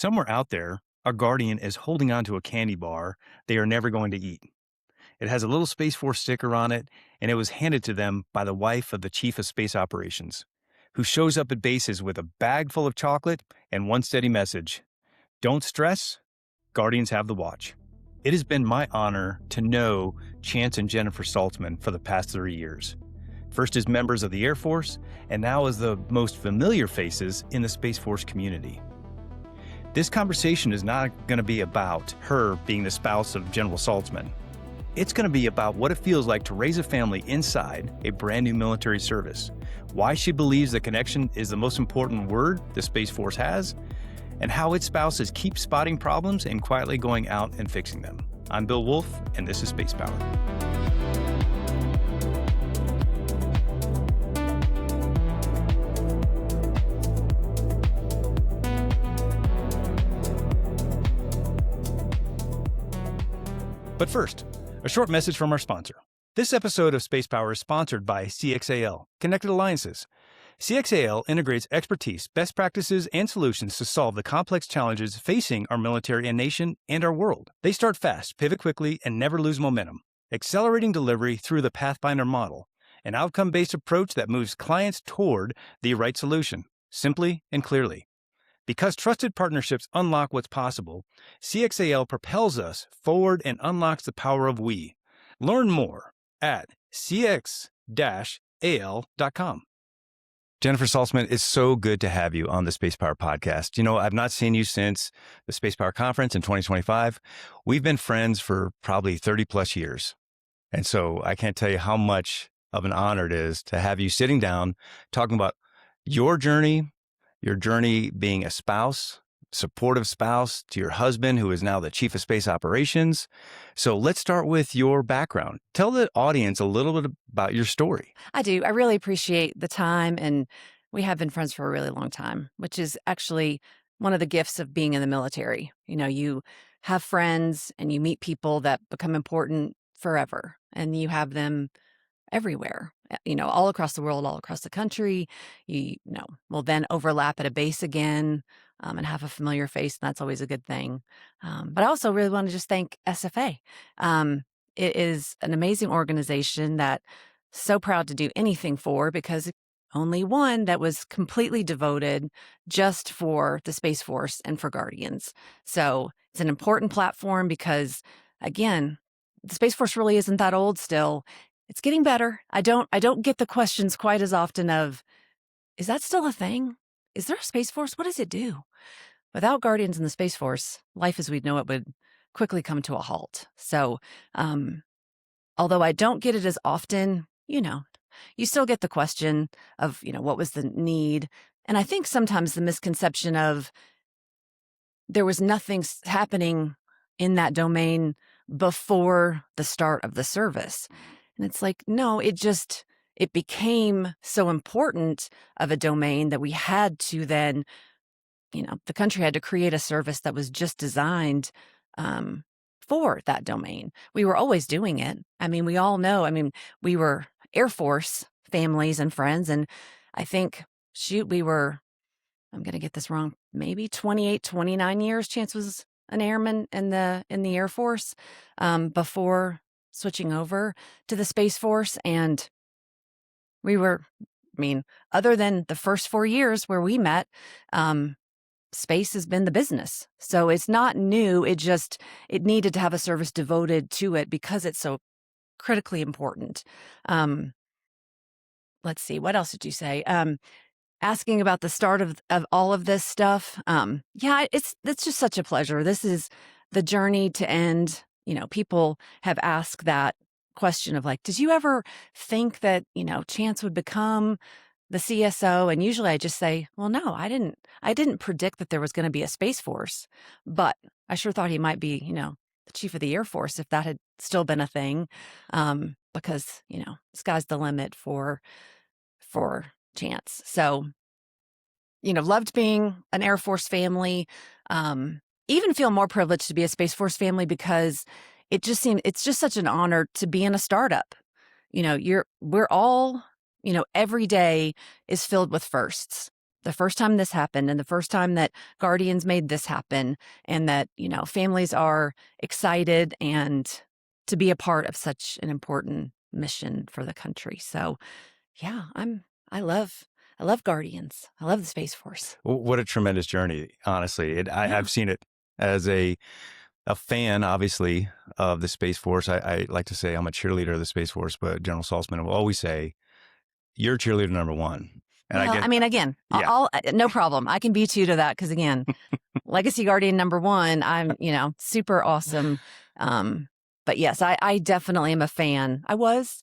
Somewhere out there, a guardian is holding onto a candy bar they are never going to eat. It has a little Space Force sticker on it, and it was handed to them by the wife of the Chief of Space Operations, who shows up at bases with a bag full of chocolate and one steady message: don't stress, Guardians have the watch. It has been my honor to know Chance and Jennifer Saltzman for the past 3 years. First as members of the Air Force, and now as the most familiar faces in the Space Force community. This conversation is not going to be about her being the spouse of General Saltzman. It's going to be about what it feels like to raise a family inside a brand new military service, why she believes the connection is the most important word the Space Force has, and how its spouses keep spotting problems and quietly going out and fixing them. I'm Bill Woolf, and this is Spacepower. But first, a short message from our sponsor. This episode of Spacepower is sponsored by CXAL, Connected Alliances. CXAL integrates expertise, best practices, and solutions to solve the complex challenges facing our military and nation and our world. They start fast, pivot quickly, and never lose momentum, accelerating delivery through the Pathfinder model, an outcome-based approach that moves clients toward the right solution, simply and clearly. Because trusted partnerships unlock what's possible, CXAL propels us forward and unlocks the power of we. Learn more at cx-al.com. Jennifer Saltzman, it's so good to have you on the Spacepower podcast. You know, I've not seen you since the Spacepower conference in 2025. We've been friends for probably 30 plus years. And so I can't tell you how much of an honor it is to have you sitting down, talking about your journey being a spouse, supportive spouse to your husband, who is now the Chief of Space Operations. So let's start with your background. Tell the audience a little bit about your story. I do. I really appreciate the time, and we have been friends for a really long time, which is actually one of the gifts of being in the military. You know, you have friends and you meet people that become important forever, and you have them everywhere, you know, all across the world, all across the country. You know, will then overlap at a base again and have a familiar face, and that's always a good thing. But I also really want to just thank SFA. It is an amazing organization that so proud to do anything for, because only one that was completely devoted just for the Space Force and for Guardians. So it's an important platform because, again, the Space Force really isn't that old still. It's getting better. I don't get the questions quite as often of, is that still a thing? Is there a Space Force? What does it do? Without Guardians in the Space Force, life as we'd know it would quickly come to a halt. So, although I don't get it as often, you know, you still get the question of, you know, what was the need? And I think sometimes the misconception of there was nothing happening in that domain before the start of the service. And it's like, no, it became so important of a domain that we had to then, you know, the country had to create a service that was just designed for that domain. We were always doing it. I mean, we all know, we were Air Force families and friends. And I think, we were, I'm going to get this wrong, maybe 28, 29 years. Chance was an airman in the Air Force before switching over to the Space Force. And we were, other than the first 4 years where we met, space has been the business. So it's not new. It needed to have a service devoted to it because it's so critically important. Let's see, what else did you say? Asking about the start of all of this stuff. Yeah, it's just such a pleasure. This is the journey to end. You know, people have asked that question of like, did you ever think that, you know, Chance would become the CSO? And usually I just say, well, no, I didn't predict that there was going to be a Space Force, but I sure thought he might be, you know, the Chief of the Air Force if that had still been a thing. Because, you know, sky's the limit for Chance. So, you know, loved being an Air Force family. Even feel more privileged to be a Space Force family because it's just such an honor to be in a startup. You know, we're all, you know, every day is filled with firsts. the first time this happened and the first time that Guardians made this happen, and that, families are excited and to be a part of such an important mission for the country. So, yeah, I love Guardians. I love the Space Force. What a tremendous journey, honestly. Yeah. I've seen it as a fan, obviously, of the Space Force. I like to say I'm a cheerleader of the Space Force, but General Saltzman will always say, "You're cheerleader number one." And I Well, get, I mean, again, yeah, no problem. I can beat you to that because, again, Legacy Guardian number one, I'm, super awesome. Um, but yes, I definitely am a fan. I was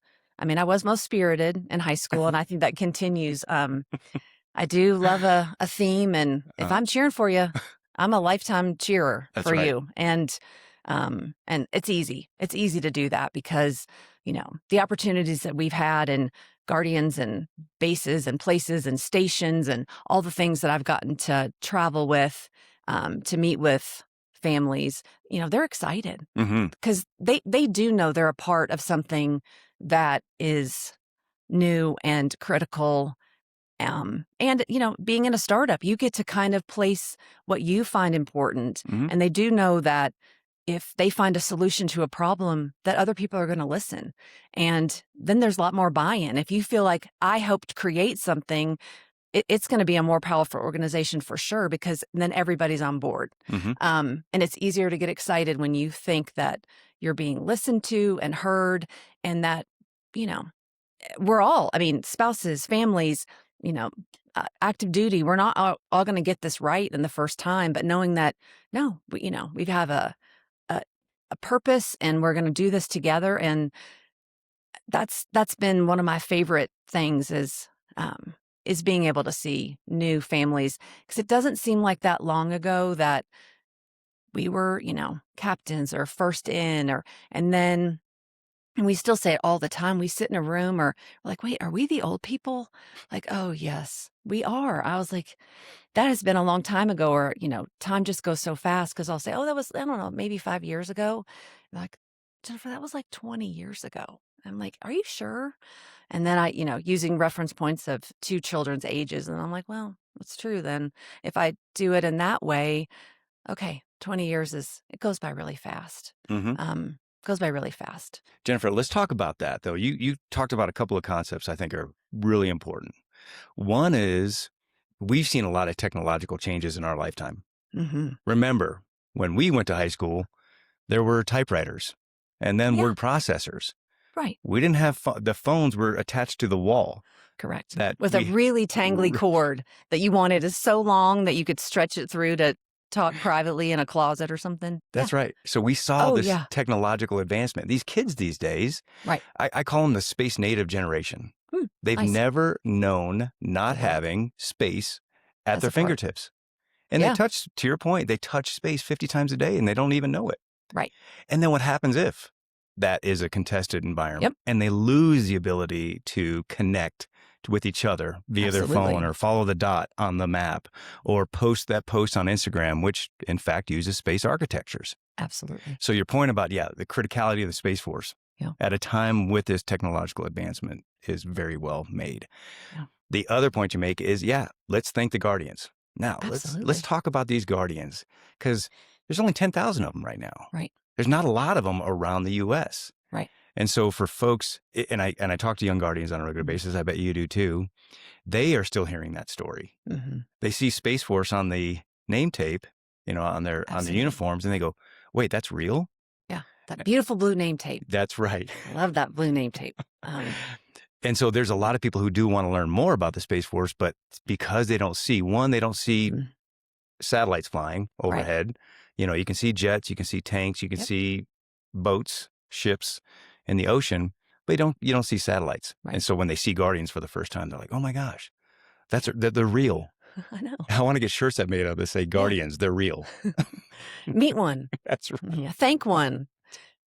most spirited in high school, and I think that continues. I do love a theme, and if uh, I'm cheering for you, I'm a lifetime cheerer that's for right. you. And it's easy. It's easy to do that because, the opportunities that we've had in Guardians and bases and places and stations and all the things that I've gotten to travel with, to meet with families, they're excited Hmm. because they do know they're a part of something that is new and critical. And, being in a startup, you get to kind of place what you find important. Hmm. And they do know that if they find a solution to a problem, that other people are going to listen. And then there's a lot more buy-in. If you feel like I helped create something, it's going to be a more powerful organization for sure, because then everybody's on board. Hmm. And it's easier to get excited when you think that you're being listened to and heard, and that, you know, we're all, I mean, spouses, families, you know, active duty, we're not all going to get this right in the first time, but knowing that, no, we have a, a purpose and we're going to do this together. And that's been one of my favorite things is being able to see new families, because it doesn't seem like that long ago that we were, captains or first in, and then, and we still say it all the time. We sit in a room or we're like, wait, are we the old people? Like, oh, yes, we are. I was like, that has been a long time ago. Or, time just goes so fast because I'll say, oh, that was, I don't know, maybe 5 years ago. Like, Jennifer, that was like 20 years ago. I'm like, are you sure? And then I, using reference points of two children's ages. And I'm like, well, it's true then. If I do it in that way, okay, 20 years it goes by really fast. Hmm. Goes by really fast. Jennifer, let's talk about that, though. You talked about a couple of concepts I think are really important. One is we've seen a lot of technological changes in our lifetime. Hmm. Remember, when we went to high school, there were typewriters and then Yeah, word processors. right. We didn't have the phones were attached to the wall Correct. that With a we really tangly cord that you wanted is so long that you could stretch it through to talk privately in a closet or something. Yeah. That's right. So we saw Oh, this yeah. technological advancement. These kids these days, Right. I call them the space native generation. Hmm. They've Nice. never known not having space at As their a part. fingertips. And they Yeah. touch, to your point, they touch space 50 times a day and they don't even know it. Right. And then what happens if that is a contested environment Yep. and they lose the ability to connect with each other via their phone Absolutely. or follow the dot on the map or post that post on Instagram, which in fact uses space architectures. Absolutely. So your point about, the criticality of the Space Force Yeah. at a time with this technological advancement is very well made. Yeah. The other point you make is, let's thank the Guardians. Now, let's Absolutely. talk about these Guardians, because there's only 10,000 of them right now. Right. There's not a lot of them around the U.S. Right. And so for folks, and I talk to young Guardians on a regular basis, I bet you do too, they are still hearing that story. Hmm. They see Space Force on the name tape, on their Absolutely. uniforms, and they go, wait, that's real? Yeah. That beautiful blue name tape. That's right. I love that blue name tape. And so there's a lot of people who do want to learn more about the Space Force, but because they don't see Mhm. satellites flying Right. overhead. You can see jets, you can see tanks, you can Yep. see boats, ships in the ocean, but you don't see satellites. Right. And so when they see Guardians for the first time, they're like, "Oh my gosh, they're real." I know. I want to get shirts that made up that say Guardians, they're real. Meet one. That's right. Yeah. Thank one.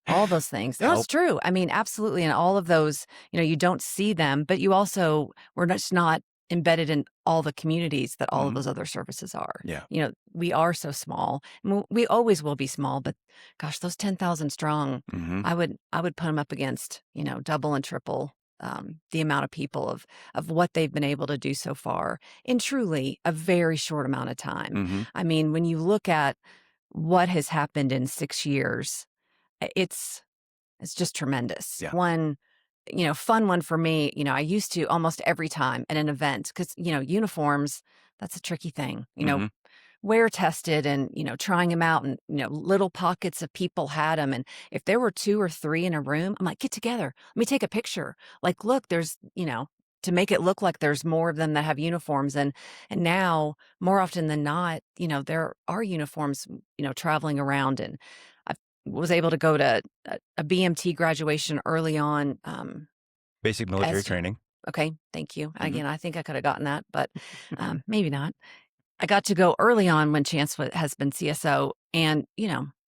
All those things. No, it's Help. true. I mean, absolutely. And all of those, you don't see them, but we're just not embedded in all the communities that all of Mhm. those other services are. Yeah. We are so small. We always will be small, but gosh, those 10,000 strong, Hmm. I would put them up against, double and triple the amount of people of what they've been able to do so far in truly a very short amount of time. Hmm. I mean, when you look at what has happened in 6 years, it's just tremendous. Yeah. One, fun one for me, I used to almost every time at an event because, uniforms, that's a tricky thing, Hmm. wear tested and, trying them out and, little pockets of people had them. And if there were 2 or 3 in a room, I'm like, get together. Let me take a picture. Like, look, there's, to make it look like there's more of them that have uniforms. And now more often than not, there are uniforms, traveling around and I was able to go to a BMT graduation early on. Basic military As training. okay, thank you. Hmm. Again, I think I could have gotten that, but maybe not. I got to go early on when Chance has been CSO, and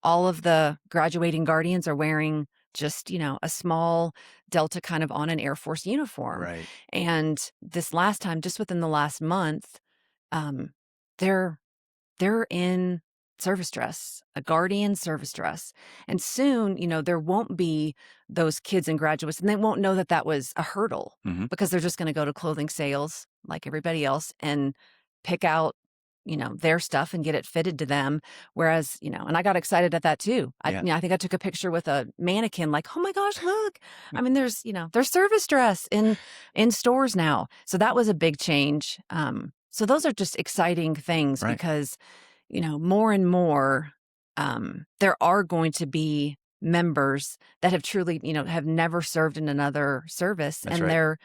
all of the graduating Guardians are wearing just a small Delta kind of on an Air Force uniform. Right. And this last time, just within the last month, um, they're they're in service dress, a Guardian service dress. And soon, there won't be those kids and graduates, and they won't know that that was a hurdle Hmm. because they're just going to go to clothing sales like everybody else and pick out, their stuff and get it fitted to them. Whereas, and I got excited at that too. Yeah. I think I took a picture with a mannequin, like, oh my gosh, look. I mean, there's service dress in stores now. So that was a big change. So those are just exciting things Right. because more and more, there are going to be members that have truly, have never served in another service That's and right. they're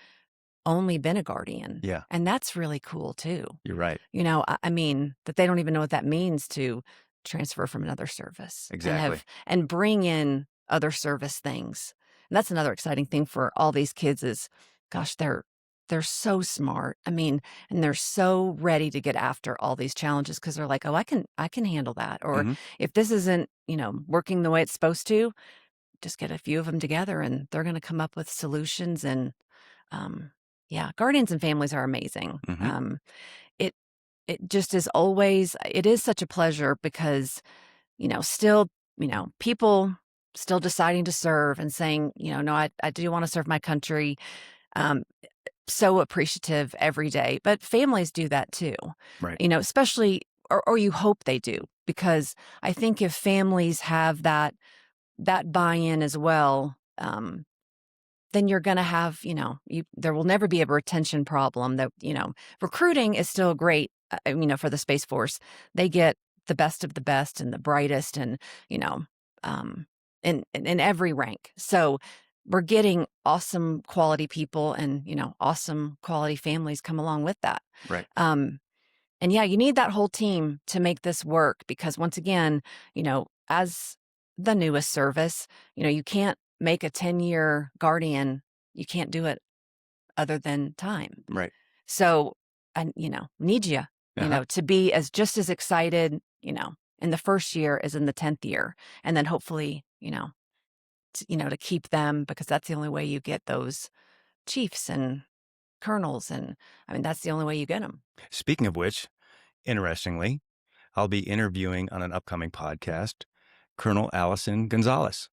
only been a Guardian. Yeah. And that's really cool too. You're right. I mean, that they don't even know what that means to transfer from another service Exactly. and bring in other service things. And that's another exciting thing for all these kids is, gosh, they're so smart. I mean, and they're so ready to get after all these challenges because they're like, oh, I can handle that. Or Hmm. if this isn't, working the way it's supposed to, just get a few of them together and they're going to come up with solutions. And yeah, guardians and families are amazing. Hmm. It it just is always it is such a pleasure because, still, people still deciding to serve and saying, no, I do want to serve my country. Um, so appreciative every day. But families do that too, Right. especially, or you hope they do, because I think if families have that buy-in as well, then you're going to have, there will never be a retention problem that, recruiting is still great, for the Space Force. They get the best of the best and the brightest and, um, in every rank. So we're getting awesome quality people and, awesome quality families come along with that. Right. And yeah, you need that whole team to make this work because once again, as the newest service, you can't make a 10-year Guardian. You can't do it other than time. Right. So, and, need you, Uh-huh. to be just as excited, in the first year as in the 10th year. And then hopefully, to keep them because that's the only way you get those chiefs and colonels. And I mean, that's the only way you get them. Speaking of which, interestingly, I'll be interviewing on an upcoming podcast Colonel Allison Gonzalez,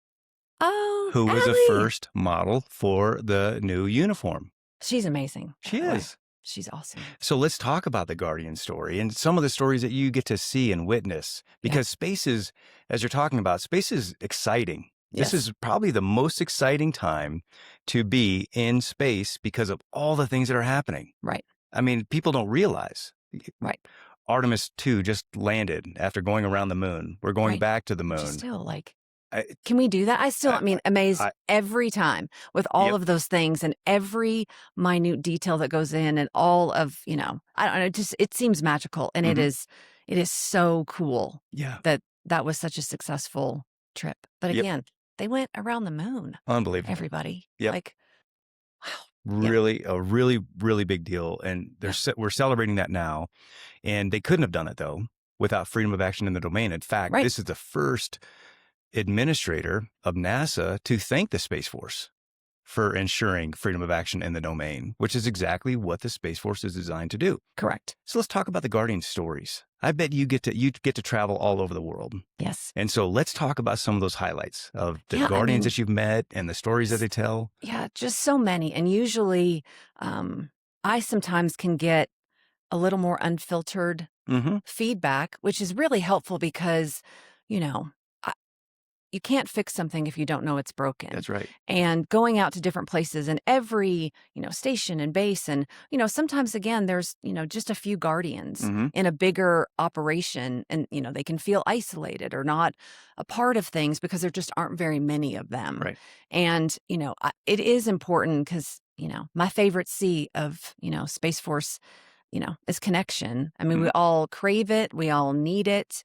Oh, who was the Allie. first model for the new uniform. She's amazing, by She the way. is. She's awesome. So let's talk about the Guardian story and some of the stories that you get to see and witness because space is, as you're talking about, space is exciting. This Yes. is probably the most exciting time to be in space because of all the things that are happening. Right. I mean, people don't realize. Right. Artemis 2 just landed after going around the moon. We're going Right. back to the Which is moon. still like, I, can we do that? I mean, amazed I- every time with all Yep. of those things and every minute detail that goes in and all of, I don't know, it seems magical. And Mhm. it is so cool Yeah. that was such a successful trip. But Yep. again, they went around the moon, Unbelievable. everybody. Yep. Like, wow. Really, a really, really big deal. And we're celebrating that now. And they couldn't have done it, though, without freedom of action in the domain. In fact, Right. this is the first administrator of NASA to thank the Space Force. for ensuring freedom of action in the domain, which is exactly what the Space Force is designed to do. Correct. So let's talk about the Guardian stories. I bet you get to travel all over the world. Yes. And so let's talk about some of those highlights of the Yeah, I Guardians mean, that you've met and the stories that they tell. yeah, just so many. And usually, I sometimes can get a little more unfiltered Mm-hmm. feedback, which is really helpful because, you know, you can't fix something if you don't know it's broken. That's right. And going out to different places and every, station and base and, sometimes again, there's, just a few guardians Mm-hmm. in a bigger operation and, they can feel isolated or not a part of things because there just aren't very many of them. Right. And, it is important because, my favorite C of, Space Force is connection. I mean, Mm-hmm. we all crave it. We all need it.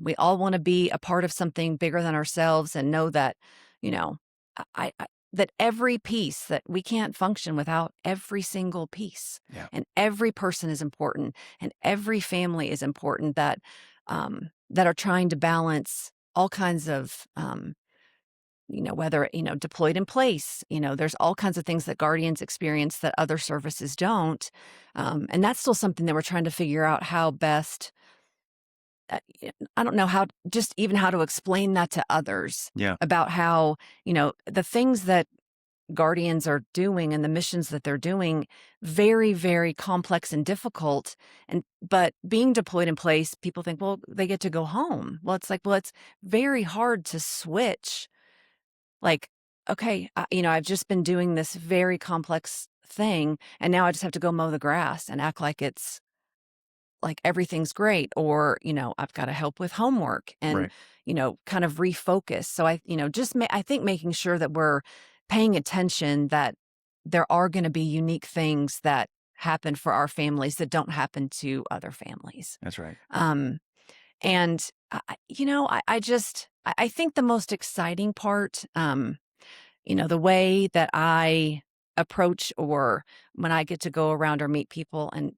We all want to be a part of something bigger than ourselves and know that, you know, that every piece that we can't function without every single piece. Yeah. And every person is important and every family is important that are trying to balance all kinds of, whether, deployed in place, there's all kinds of things that guardians experience that other services don't. And that's still something that we're trying to figure out how best, I don't know just even how to explain that to others Yeah. about how, the things that guardians are doing and the missions that they're doing, very, very complex and difficult. But being deployed in place, people think, well, they get to go home. Well, it's like, well, it's very hard to switch. Like, okay, I've just been doing this very complex thing, and now I just have to go mow the grass and act like it's like everything's great, or, I've got to help with homework and, Right. kind of refocus. So I think making sure that we're paying attention that there are going to be unique things that happen for our families that don't happen to other families. That's right. And I think the most exciting part, the way that I approach or when I get to go around or meet people and,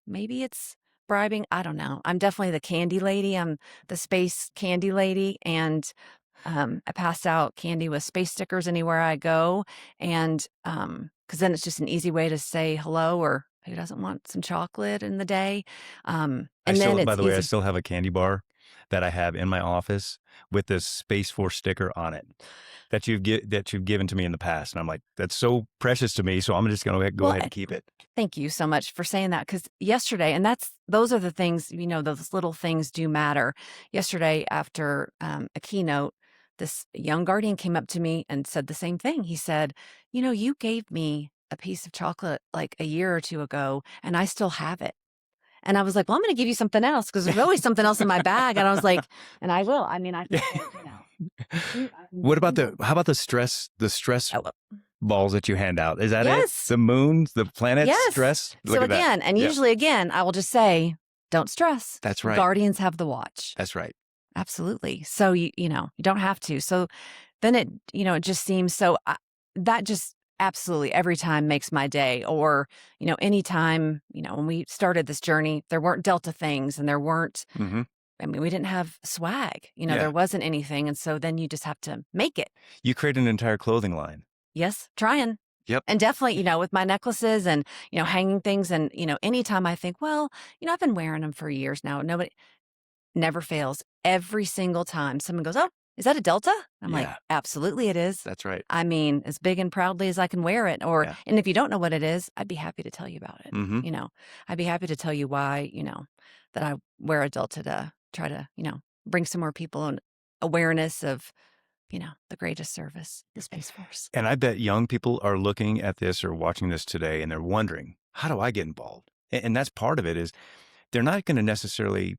maybe it's bribing. I don't know. I'm definitely the candy lady. I'm the space candy lady. And I pass out candy with space stickers anywhere I go. And because then it's just an easy way to say hello or who doesn't want some chocolate in the day. And then By it's the way, I easy. still have a candy bar that I have in my office with this Space Force sticker on it that you've given to me in the past. And I'm like, that's so precious to me. So I'm just going to go Well, ahead and keep it. thank you so much for saying that because yesterday, and those are the things, those little things do matter. Yesterday, after a keynote, this young guardian came up to me and said the same thing. He said, you gave me a piece of chocolate like a year or two ago, and I still have it. And I was like, well, I'm going to give you something else because there's always something else in my bag. And I was like, and I will. I mean, I think, I can What about do- how about the stress Oh, well, balls that you hand out? Is that it? yes. The moons, the planets, Yes. stress? Look So at that. again, and Yeah. usually again, I will just say, don't stress. That's right. Guardians have the watch. That's right. Absolutely. So you don't have to. So then it just seems so that just absolutely every time makes my day. Or, anytime, when we started this journey, there weren't Delta things and there weren't, Mm-hmm. I mean, we didn't have swag, Yeah. there wasn't anything. And so then you just have to make it. You create an entire clothing line. Yes, trying. Yep. And definitely, with my necklaces and, hanging things and, anytime I think, well, I've been wearing them for years now. Nobody never fails. Every single time someone goes, oh, is that a Delta? I'm like, Yeah. absolutely it is. That's right. I mean, as big and proudly as I can wear it. Or, Yeah. and if you don't know what it is, I'd be happy to tell you about it. Mm-hmm. I'd be happy to tell you why, that I wear a Delta to try to, bring some more people an awareness of, the greatest service, the Space Force. And I bet young people are looking at this or watching this today and they're wondering, how do I get involved? And that's part of it is they're not going to necessarily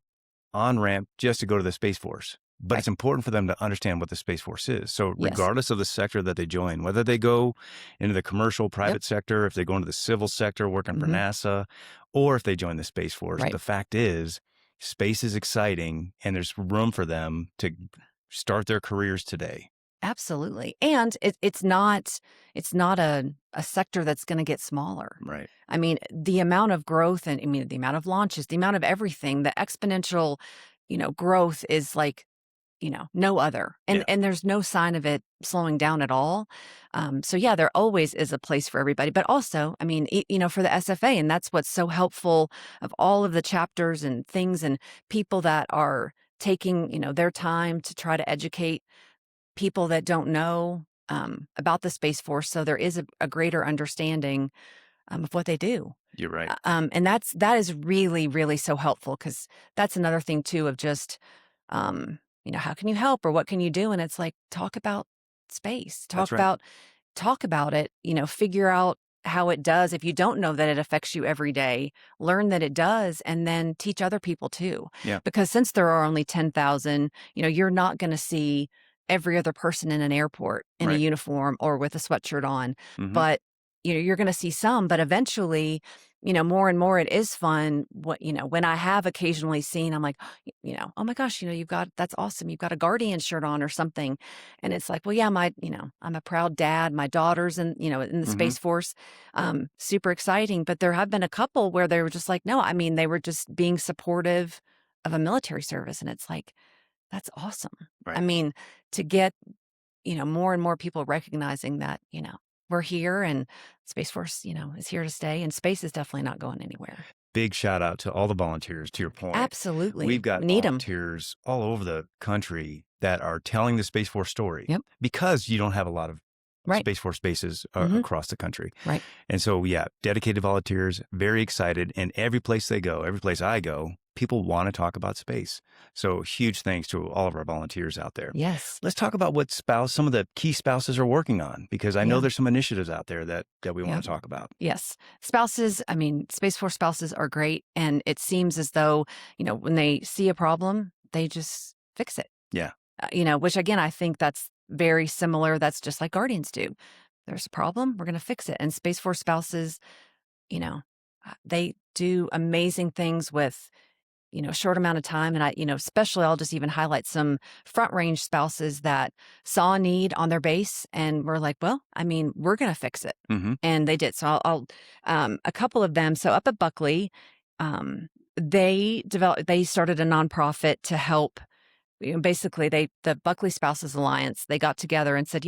on-ramp just to go to the Space Force. But Right. it's important for them to understand what the Space Force is. So Yes. regardless of the sector that they join, whether they go into the commercial, private sector, if they go into the civil sector working for Mhm. NASA, or if they join the Space Force, Right. the fact is space is exciting and there's room for them to start their careers today. Absolutely. And it's not a sector that's going to get smaller. Right. I mean, the amount of growth and the amount of launches, the amount of everything, the exponential, growth is like no other. And Yeah, and there's no sign of it slowing down at all. So yeah, there always is a place for everybody. But also, I mean, for the SFA, and that's what's so helpful of all of the chapters and things and people that are taking, their time to try to educate people that don't know about the Space Force. So there is a greater understanding of what they do. you're right. And that is really, really so helpful because that's another thing too of just, how can you help or what can you do? And it's like, talk about space, That's right. talk about it, figure out how it does. If you don't know that it affects you every day, learn that it does and then teach other people too. Yeah, Because since there are only 10,000, you're not going to see every other person in an airport in a right. uniform or with a sweatshirt on. Hmm. But, you're going to see some, but eventually, more and more it is fun. When I have occasionally seen, I'm like, oh my gosh, that's awesome. You've got a Guardian shirt on or something. And it's like, well, yeah, I'm a proud dad. My daughter's in the Hmm. Space Force. Super exciting. But there have been a couple where they were just like, no, I mean, they were just being supportive of a military service. And it's like, that's awesome. I Right. mean, to get, more and more people recognizing that, we're here and Space Force, is here to stay and space is definitely not going anywhere. Big shout out to all the volunteers, to your point. We've Absolutely. got We need them. volunteers all over the country that are telling the Space Force story Yep. because you don't have a lot of Right. Space Force bases Hmm. across the country. Right. And so, yeah, dedicated volunteers, very excited. And every place they go, every place I go, people want to talk about space. So huge thanks to all of our volunteers out there. Yes. Let's talk about what some of the key spouses are working on, because I know Yeah. there's some initiatives out there that we Yeah. want to talk about. Yes. Spouses, I mean, Space Force spouses are great. And it seems as though, when they see a problem, they just fix it. Yeah. Which again, I think that's very similar. That's just like Guardians do. There's a problem, we're going to fix it. And Space Force spouses, you know, they do amazing things with, a short amount of time. And especially I'll just even highlight some front range spouses that saw a need on their base and were like, well, I mean, we're going to fix it. Hmm. And they did. So a couple of them. So up at Buckley, they started a nonprofit to help. Basically, the Buckley Spouses Alliance, they got together and said,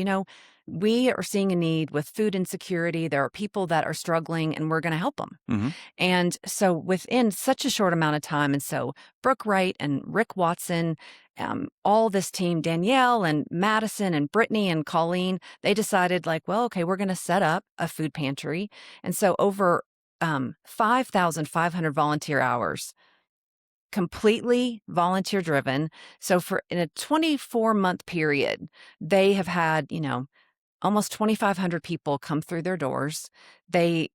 we are seeing a need with food insecurity. There are people that are struggling and we're going to help them. Hmm. And so within such a short amount of time, and so Brooke Wright and Rick Watson, all this team, Danielle and Madison and Brittany and Colleen, they decided like, well, okay, we're going to set up a food pantry. And so over 5,500 volunteer hours, completely volunteer driven. So in a 24-month period, they have had, almost 2,500 people come through their doors. They,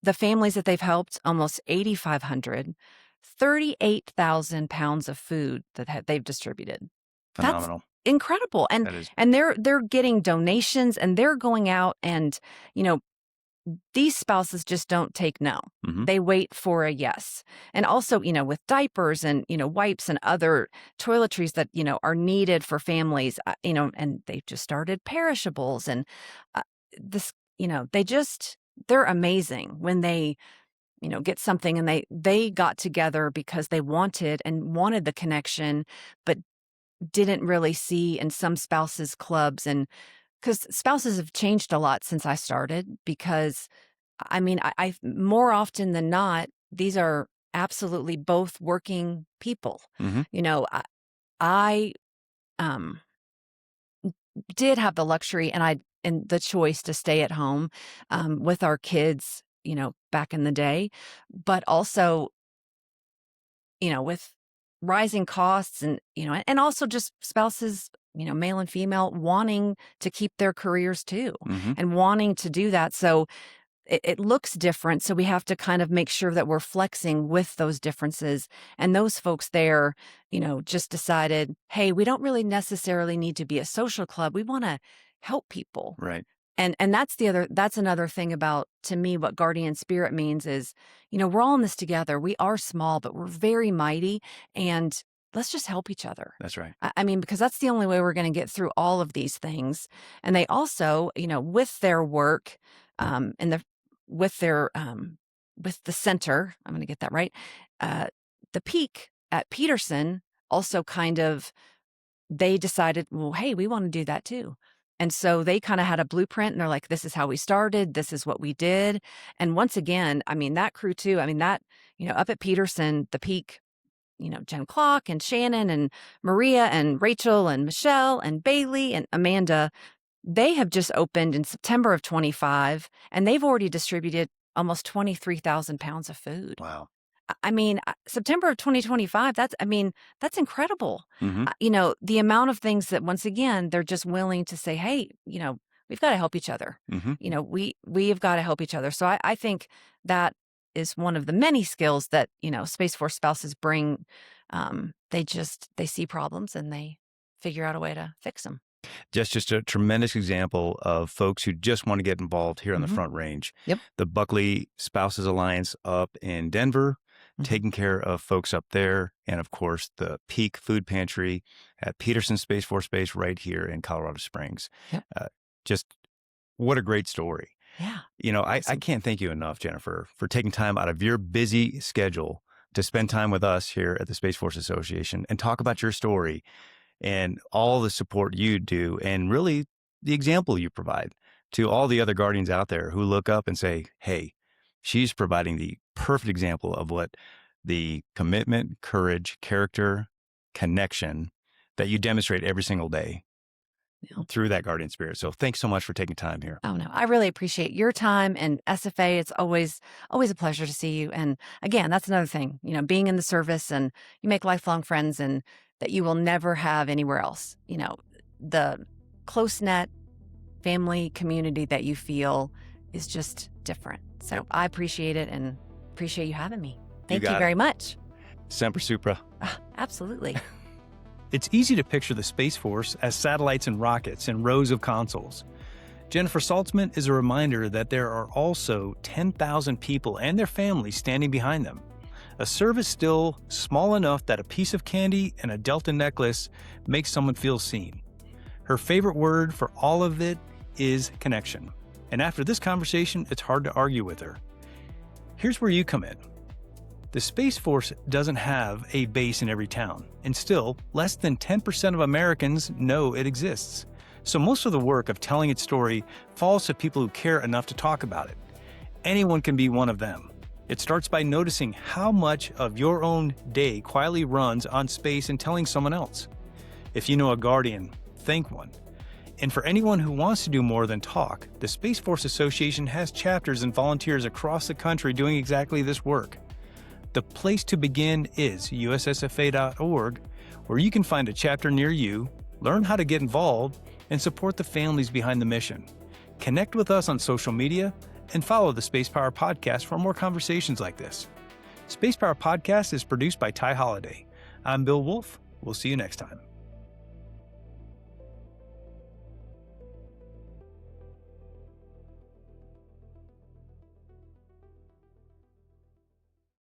the families that they've helped, almost 8,500, 38,000 pounds of food that they've distributed. That's Phenomenal. incredible. And That is. and they're getting donations and they're going out and, these spouses just don't take no. Hmm. They wait for a yes. And also, with diapers and, wipes and other toiletries that, are needed for families, and they've just started perishables and this, they're amazing when they, get something and they got together because they wanted the connection, but didn't really see in some spouses clubs and because spouses have changed a lot since I started because I mean, I more often than not, these are absolutely both working people. Hmm. I um, did have the luxury and the choice to stay at home with our kids, back in the day, but also, with rising costs and, and also just spouses, male and female wanting to keep their careers too Hmm. and wanting to do that. So it looks different. So we have to kind of make sure that we're flexing with those differences. And those folks there, just decided, hey, we don't really necessarily need to be a social club. We want to help people. Right. And that's another thing about, to me, what guardian spirit means is, we're all in this together. We are small, but we're very mighty. And let's just help each other. That's right. I mean, because that's the only way we're going to get through all of these things. And they also, with their work, and with the center, I'm going to get that right. Uh, the peak at Peterson also kind of they decided, well, hey, we want to do that too. And so they kind of had a blueprint and they're like, this is how we started. This is what we did. And once again, I mean, that crew too, I mean, that, up at Peterson, the peak, Jen Clark and Shannon and Maria and Rachel and Michelle and Bailey and Amanda, they have just opened in September of 25 and they've already distributed almost 23,000 pounds of food. Wow. I mean, September of 2025, that's incredible. Hmm. The amount of things that, once again, they're just willing to say, hey, we've got to help each other. Hmm. We have got to help each other. So I think that is one of the many skills that, Space Force spouses bring. They see problems and they figure out a way to fix them. Just a tremendous example of folks who just want to get involved here on the Mhm. Front Range. Yep. The Buckley Spouses Alliance up in Denver, Mhm. taking care of folks up there. And of course, the Peak Food Pantry at Peterson Space Force Base right here in Colorado Springs. Yep. Just what a great story. Yeah. I Awesome. can't thank you enough, Jennifer, for taking time out of your busy schedule to spend time with us here at the Space Force Association and talk about your story and all the support you do and really the example you provide to all the other guardians out there who look up and say, hey, she's providing the perfect example of what the commitment, courage, character, connection that you demonstrate every single day Yeah. through that guardian spirit. So thanks so much for taking time here. Oh, no, I really appreciate your time and SFA. It's always a pleasure to see you. And again, that's another thing, being in the service and you make lifelong friends and that you will never have anywhere else. The close-knit family community that you feel is just different. So Yep. I appreciate it and appreciate you having me. Thank you got very it. much. Semper Supra. Absolutely. It's easy to picture the Space Force as satellites and rockets and rows of consoles. Jennifer Saltzman is a reminder that there are also 10,000 people and their families standing behind them. A service still small enough that a piece of candy and a Delta necklace makes someone feel seen. Her favorite word for all of it is connection. And after this conversation, it's hard to argue with her. Here's where you come in. The Space Force doesn't have a base in every town, and still, less than 10% of Americans know it exists. So most of the work of telling its story falls to people who care enough to talk about it. Anyone can be one of them. It starts by noticing how much of your own day quietly runs on space and telling someone else. If you know a guardian, thank one. And for anyone who wants to do more than talk, the Space Force Association has chapters and volunteers across the country doing exactly this work. The place to begin is ussfa.org, where you can find a chapter near you, learn how to get involved, and support the families behind the mission. Connect with us on social media and follow the Spacepower podcast for more conversations like this. Spacepower podcast is produced by Ty Holliday. I'm Bill Woolf. We'll see you next time.